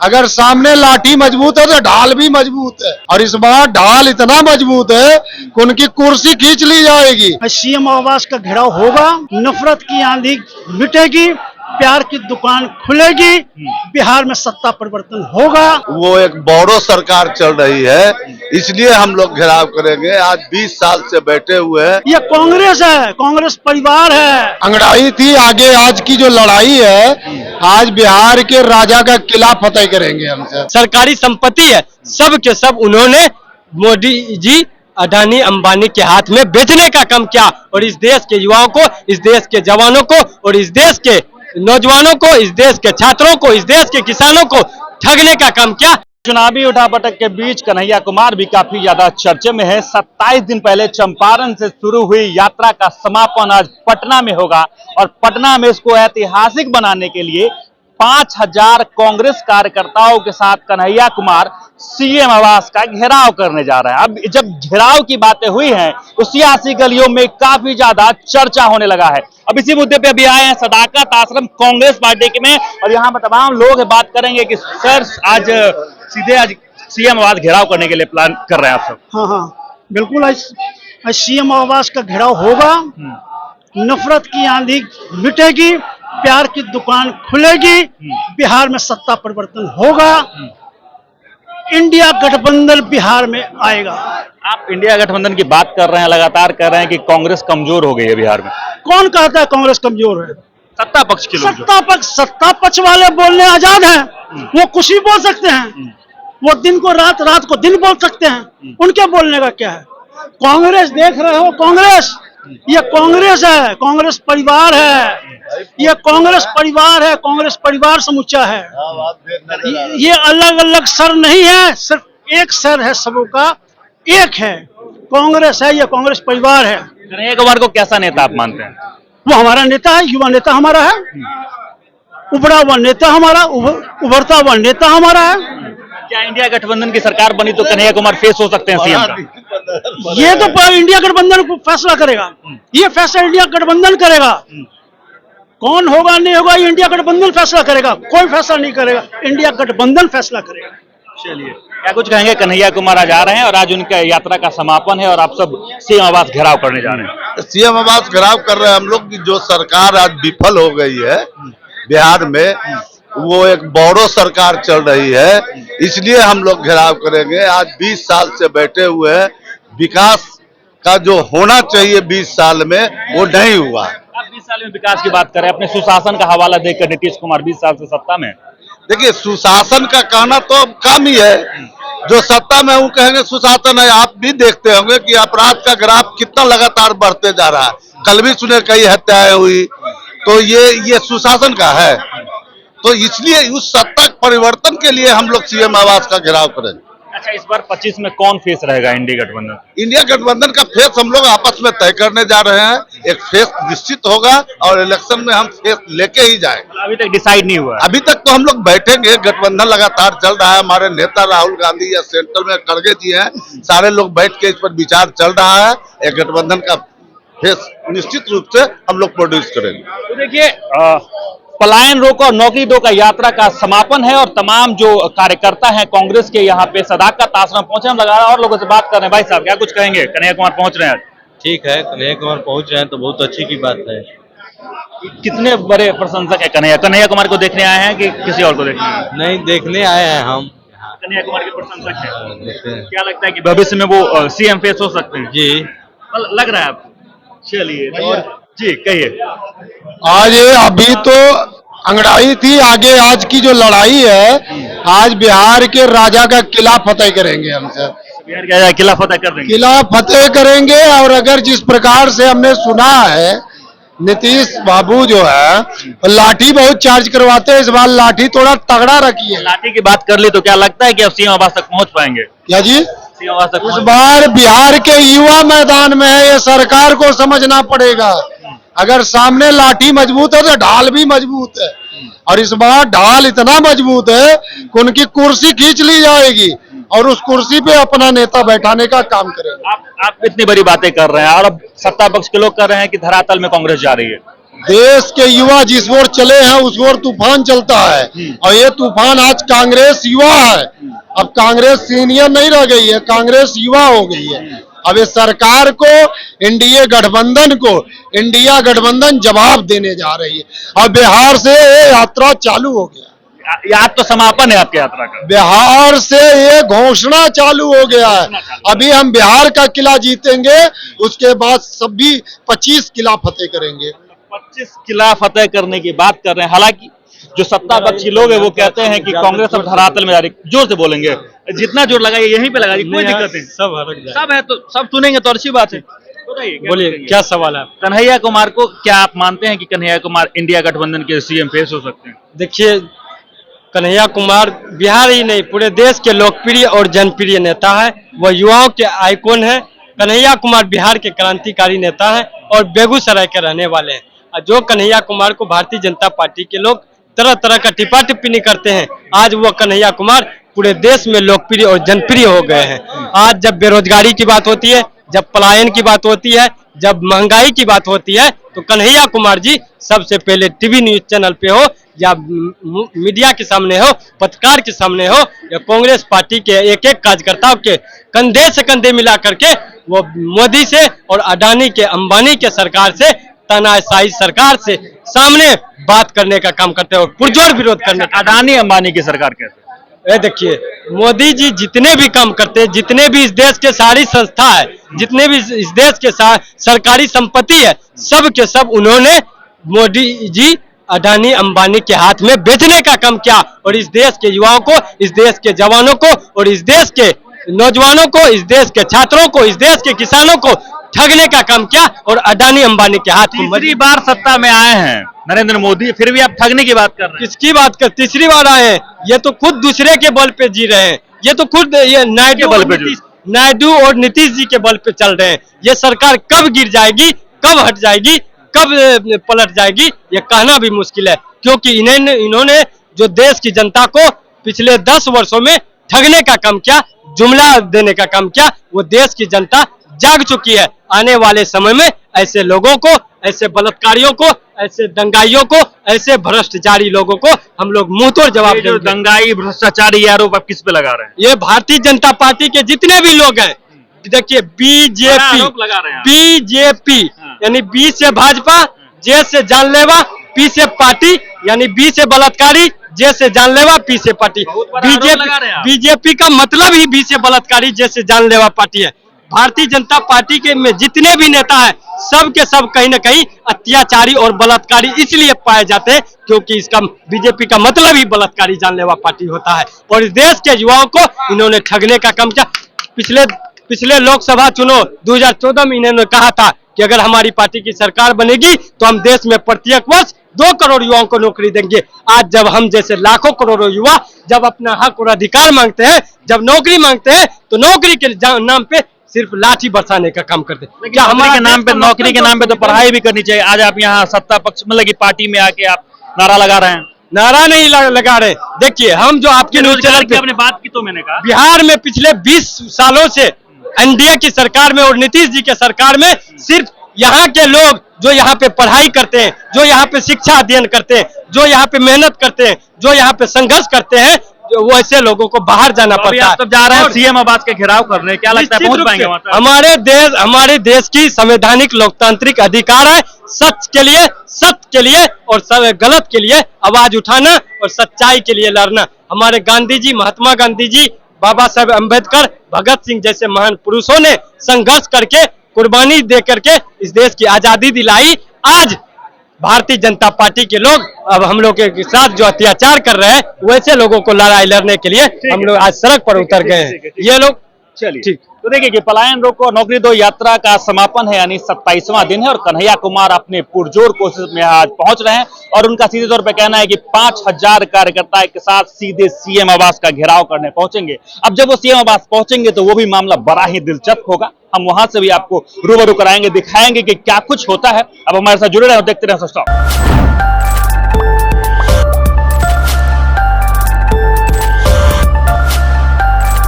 अगर सामने लाठी मजबूत है तो ढाल भी मजबूत है, और इस बार ढाल इतना मजबूत है कि उनकी कुर्सी खींच ली जाएगी। सीएम आवास का घेराव होगा, नफरत की आंधी मिटेगी, प्यार की दुकान खुलेगी, बिहार में सत्ता परिवर्तन होगा। वो एक बोडो सरकार चल रही है, इसलिए हम लोग घेराव करेंगे। आज 20 साल से बैठे हुए हैं। ये कांग्रेस है, कांग्रेस परिवार है। अंगड़ाई थी, आगे आज की जो लड़ाई है, आज बिहार के राजा का किला फतेह करेंगे हमसे। सरकारी संपत्ति है, सब के सब उन्होंने मोदी जी अडानी अंबानी के हाथ में बेचने का काम किया, और इस देश के युवाओं को, इस देश के जवानों को, और इस देश के नौजवानों को, इस देश के छात्रों को, इस देश के किसानों को ठगने का काम किया। चुनावी उठापटक के बीच कन्हैया कुमार भी काफी ज्यादा चर्चे में है। 27 दिन पहले चंपारण से शुरू हुई यात्रा का समापन आज पटना में होगा, और पटना में इसको ऐतिहासिक बनाने के लिए 5000 कांग्रेस कार्यकर्ताओं के साथ कन्हैया कुमार सीएम आवास का घेराव करने जा रहे हैं। अब जब घेराव की बातें हुई हैं तो सियासी गलियों में काफी ज्यादा चर्चा होने लगा है। अब इसी मुद्दे पे अभी आए हैं सदाकत आश्रम कांग्रेस पार्टी के में, और यहाँ पर तमाम लोग बात करेंगे कि सर आज सीधे आज सीएम आवास घेराव करने के लिए प्लान कर रहे हैं आप सब। हाँ, बिल्कुल। आज सीएम आवास का घेराव होगा, नफरत की आंधी मिटेगी, प्यार की दुकान खुलेगी, बिहार में सत्ता परिवर्तन होगा, इंडिया गठबंधन बिहार में आएगा। आप इंडिया गठबंधन की बात कर रहे हैं, लगातार कर रहे हैं कि कांग्रेस कमजोर हो गई है बिहार में। कौन कहता है कांग्रेस कमजोर है? सत्ता पक्ष के लोग। सत्ता पक्ष वाले बोलने आजाद हैं, वो कुछ भी बोल सकते हैं, वो दिन को रात, रात को दिन बोल सकते हैं, उनके बोलने का क्या है? कांग्रेस देख रहे हो, कांग्रेस ये कांग्रेस है, कांग्रेस परिवार है, ये कांग्रेस परिवार है, कांग्रेस परिवार समूचा है। ये अलग अलग सर नहीं है, सिर्फ एक सर है, सबों का एक है, कांग्रेस है, ये कांग्रेस परिवार है। कन्हैया कुमार को कैसा नेता आप मानते हैं? वो हमारा नेता है, युवा नेता हमारा है, उभरा हुआ नेता हमारा, उभरता हुआ नेता हमारा है। क्या इंडिया गठबंधन की सरकार बनी तो कन्हैया कुमार फेस हो सकते हैं सीएम का? ये तो इंडिया गठबंधन को फैसला करेगा, ये फैसला इंडिया गठबंधन करेगा। कौन होगा नहीं होगा ये इंडिया गठबंधन फैसला करेगा, कोई फैसला नहीं करेगा, इंडिया गठबंधन फैसला करेगा। चलिए, क्या कुछ कहेंगे? कन्हैया कुमार आज आ रहे हैं और आज उनका यात्रा का समापन है और आप सब सीएम आवास घेराव करने जा रहे हैं। सीएम आवास घेराव कर रहे हैं हम लोग की जो सरकार आज विफल हो गई है बिहार में, वो एक बोडो सरकार चल रही है, इसलिए हम लोग घेराव करेंगे। आज 20 साल से बैठे हुए हैं, विकास का जो होना चाहिए 20 साल में वो नहीं हुआ। आप 20 साल में विकास की बात करें, अपने सुशासन का हवाला देकर नीतीश कुमार 20 साल से सत्ता में। देखिए, सुशासन का कहना तो काम ही है, जो सत्ता में वो कहेंगे सुशासन है। आप भी देखते होंगे कि अपराध का ग्राफ कितना लगातार बढ़ते जा रहा है। कल भी सुने कई हत्याएं हुई, तो ये सुशासन का है। तो इसलिए उस सत्ता परिवर्तन के लिए हम लोग सीएम आवास का घेराव करेंगे। अच्छा, इस बार 25 में कौन फेस रहेगा इंडिया गठबंधन? इंडिया गठबंधन का फेस हम लोग आपस में तय करने जा रहे हैं। एक फेस निश्चित होगा और इलेक्शन में हम फेस लेके ही जाएंगे। अभी तक डिसाइड नहीं हुआ? अभी तक तो हम लोग बैठेंगे, गठबंधन लगातार चल रहा है। हमारे नेता राहुल गांधी या सेंट्रल में खड़गे जी हैं, सारे लोग बैठ के इस पर विचार चल रहा है। एक गठबंधन का फेस निश्चित रूप से हम लोग प्रोड्यूस करेंगे। तो देखिए, पलायन रोको और नौकरी दो का यात्रा का समापन है, और तमाम जो कार्यकर्ता हैं कांग्रेस के यहाँ पे सदाकत आश्रम पहुंचे। हम लगा और लोगों से बात कर रहे हैं। भाई साहब, क्या कुछ कहेंगे? कन्हैया कुमार पहुंच रहे हैं। ठीक है, कन्हैया कुमार पहुंच रहे हैं तो बहुत अच्छी की बात है। कितने बड़े प्रशंसक है कन्हैया कुमार को देखने आए हैं कि किसी और को देखने आए हैं? नहीं, देखने आए हैं हम। कन्हैया कुमार के प्रशंसक हैं। क्या लगता है कि भविष्य में वो सीएम फेस हो सकते हैं? जी, लग रहा है आपको? चलिए, और जी कहिए। आज अभी तो अंगड़ाई थी, आगे आज की जो लड़ाई है, आज बिहार के राजा का किला फतेह करेंगे हमसे। बिहार का किला फतेह कर देंगे? किला फतेह करेंगे। और अगर जिस प्रकार से हमने सुना है, नीतीश बाबू जो है लाठी बहुत चार्ज करवाते हैं, इस बार लाठी थोड़ा तगड़ा रखी है। लाठी की बात कर ली तो क्या लगता है कि अब सीएम आवास तक पहुंच पाएंगे? क्या जी? सीएम आवास तक इस बार बिहार के युवा मैदान में है, ये सरकार को समझना पड़ेगा। अगर सामने लाठी मजबूत है तो ढाल भी मजबूत है, और इस बार ढाल इतना मजबूत है कि उनकी कुर्सी खींच ली जाएगी, और उस कुर्सी पे अपना नेता बैठाने का काम करेंगे। आप इतनी बड़ी बातें कर रहे हैं और अब सत्ता पक्ष के लोग कर रहे हैं कि धरातल में कांग्रेस जा रही है। देश के युवा जिस ओर चले हैं उस ओर तूफान चलता है, और ये तूफान आज कांग्रेस युवा है। अब कांग्रेस सीनियर नहीं रह गई है, कांग्रेस युवा हो गई है। अब इस सरकार को, एनडीए गठबंधन को, इंडिया गठबंधन जवाब देने जा रही है। और बिहार से ये यात्रा चालू हो गया, आज तो समापन है आपकी यात्रा का। बिहार से ये घोषणा चालू हो गया है। अभी हम बिहार का किला जीतेंगे, उसके बाद सभी 25 किला फतेह करेंगे। 25 किला फतेह करने की बात कर रहे हैं। हालांकि जो सत्ता पक्षी लोग हैं वो कहते हैं कि कांग्रेस अब धरातल में जा रही। जोर से बोलेंगे, जितना जोर लगाइए यहीं पे लगाइए, कोई दिक्कत नहीं। सब है तो सब सुनेंगे तो अच्छी बात है। बोलिए क्या सवाल है? कन्हैया कुमार को क्या आप मानते हैं कि कन्हैया कुमार इंडिया गठबंधन के सीएम फेस हो सकते हैं? देखिए, कन्हैया कुमार बिहार ही नहीं पूरे देश के लोकप्रिय और जनप्रिय नेता है। वह युवाओं के आइकॉन है। कन्हैया कुमार बिहार के क्रांतिकारी नेता है और बेगूसराय के रहने वाले हैं। और जो कन्हैया कुमार को भारतीय जनता पार्टी के लोग तरह तरह का टिप्पा टिप्पणी करते हैं, आज वो कन्हैया कुमार पूरे देश में लोकप्रिय और जनप्रिय हो गए हैं। आज जब बेरोजगारी की बात होती है, जब पलायन की बात होती है, जब महंगाई की बात होती है, तो कन्हैया कुमार जी सबसे पहले टीवी न्यूज चैनल पे हो या मीडिया के सामने हो, पत्रकार के सामने हो, या कांग्रेस पार्टी के एक एक कार्यकर्ताओं के कंधे से कंधे मिला करके वो मोदी से और अडानी के, अंबानी के सरकार से, तानाशाही सरकार से सामने बात करने का काम करते हैं और पुरजोर विरोध करने का। अडानी अंबानी की सरकार कैसे? ये देखिए, मोदी जी जितने भी काम करते हैं, जितने भी इस देश के सारी संस्था है, जितने भी इस देश के सरकारी संपत्ति है, सब के सब उन्होंने मोदी जी अडानी अंबानी के हाथ में बेचने का काम किया। और इस देश के युवाओं को, इस देश के जवानों को, और इस देश के नौजवानों को, इस देश के छात्रों को, इस देश के किसानों को ठगने का काम किया और अडानी अंबानी के हाथ को। तीसरी बार सत्ता में आए हैं नरेंद्र मोदी, फिर भी आप ठगने की बात कर रहे हैं। किसकी बात कर? तीसरी बार आए हैं। ये तो खुद दूसरे के बल पे जी रहे हैं। ये तो खुद ये नायडू और नीतीश जी के बल पे चल रहे हैं। ये सरकार कब गिर जाएगी, कब हट जाएगी, कब पलट जाएगी, ये कहना भी मुश्किल है। क्योंकि इन्होंने जो देश की जनता को पिछले 10 वर्षों में ठगने का काम किया, जुमला देने का काम किया, वो देश की जनता जाग चुकी है। आने वाले समय में ऐसे लोगों को, ऐसे बलात्कारियों को, ऐसे दंगाइयों को, ऐसे भ्रष्टाचारी लोगों को हम लोग मुंह तोड़ जवाब देंगे। दंगाई भ्रष्टाचारी आरोप आप किस पे लगा रहे हैं? ये भारतीय जनता पार्टी के जितने भी लोग हैं, देखिए बीजेपी यानी बी से भाजपा, जे से जानलेवा, पी से पार्टी, यानी बी से बलात्कारी, जे से जानलेवा, पी से पार्टी। बीजेपी का मतलब ही बी से बलात्कारी, जे से जानलेवा पार्टी है। भारतीय जनता पार्टी के में जितने भी नेता हैं, सब के सब कहीं ना कहीं अत्याचारी और बलात्कारी इसलिए पाए जाते हैं क्योंकि इसका बीजेपी का मतलब ही बलात्कारी जानलेवा पार्टी होता है। और इस देश के युवाओं को इन्होंने ठगने का काम किया। पिछले लोकसभा चुनाव 2014 में इन्होंने कहा था कि अगर हमारी पार्टी की सरकार बनेगी तो हम देश में प्रत्येक वर्ष 2 करोड़ युवाओं को नौकरी देंगे। आज जब हम जैसे लाखों करोड़ों युवा जब अपना हक और अधिकार मांगते हैं, जब नौकरी मांगते हैं, तो नौकरी के नाम पे सिर्फ लाठी बरसाने का काम करते हैं। क्या हमारे नाम पे, नौकरी के नाम पे तो पढ़ाई भी करनी चाहिए। आज आप यहाँ सत्ता पक्ष मतलब की पार्टी में आके आप नारा लगा रहे हैं। नारा नहीं लगा रहे। देखिए, हम जो आपके न्यूज चैनल पे आपने बात की तो मैंने कहा बिहार में पिछले 20 सालों से एनडीए की सरकार में और नीतीश जी के सरकार में सिर्फ यहाँ के लोग जो यहाँ पे पढ़ाई करते हैं, जो यहाँ पे शिक्षा अध्ययन करते हैं, जो यहाँ पे मेहनत करते हैं, जो यहाँ पे संघर्ष करते हैं, वो ऐसे लोगों को बाहर जाना पड़ता है। तो जा रहे हैं सीएम आवास के घेराव करने, क्या लगता है पहुंच पाएंगे वहां तक? हमारे देश की संवैधानिक लोकतांत्रिक अधिकार है सच के लिए, सत्य के लिए और गलत के लिए आवाज उठाना और सच्चाई के लिए लड़ना। हमारे गांधी जी, महात्मा गांधी जी, बाबा साहेब अम्बेडकर, भगत सिंह जैसे महान पुरुषों ने संघर्ष करके, कुर्बानी दे करके इस देश की आजादी दिलाई। आज भारतीय जनता पार्टी के लोग अब हम लोग के साथ जो अत्याचार कर रहे हैं, वैसे लोगों को लड़ाई लड़ने के लिए हम लोग आज सड़क पर उतर गए हैं। ये लोग चलिए ठीक। तो देखिए कि पलायन रोको नौकरी दो यात्रा का समापन है, यानी 27वां दिन है और कन्हैया कुमार अपने पुरजोर कोशिश में आज पहुंच रहे हैं और उनका सीधे तौर पे कहना है कि 5000 कार्यकर्ता के साथ सीधे सीएम आवास का घेराव करने पहुंचेंगे। अब जब वो सीएम आवास पहुंचेंगे तो वो भी मामला बड़ा ही दिलचस्प होगा। हम वहां से भी आपको रूबरू कराएंगे, दिखाएंगे कि क्या कुछ होता है। अब हमारे साथ जुड़े रहे, देखते रहे।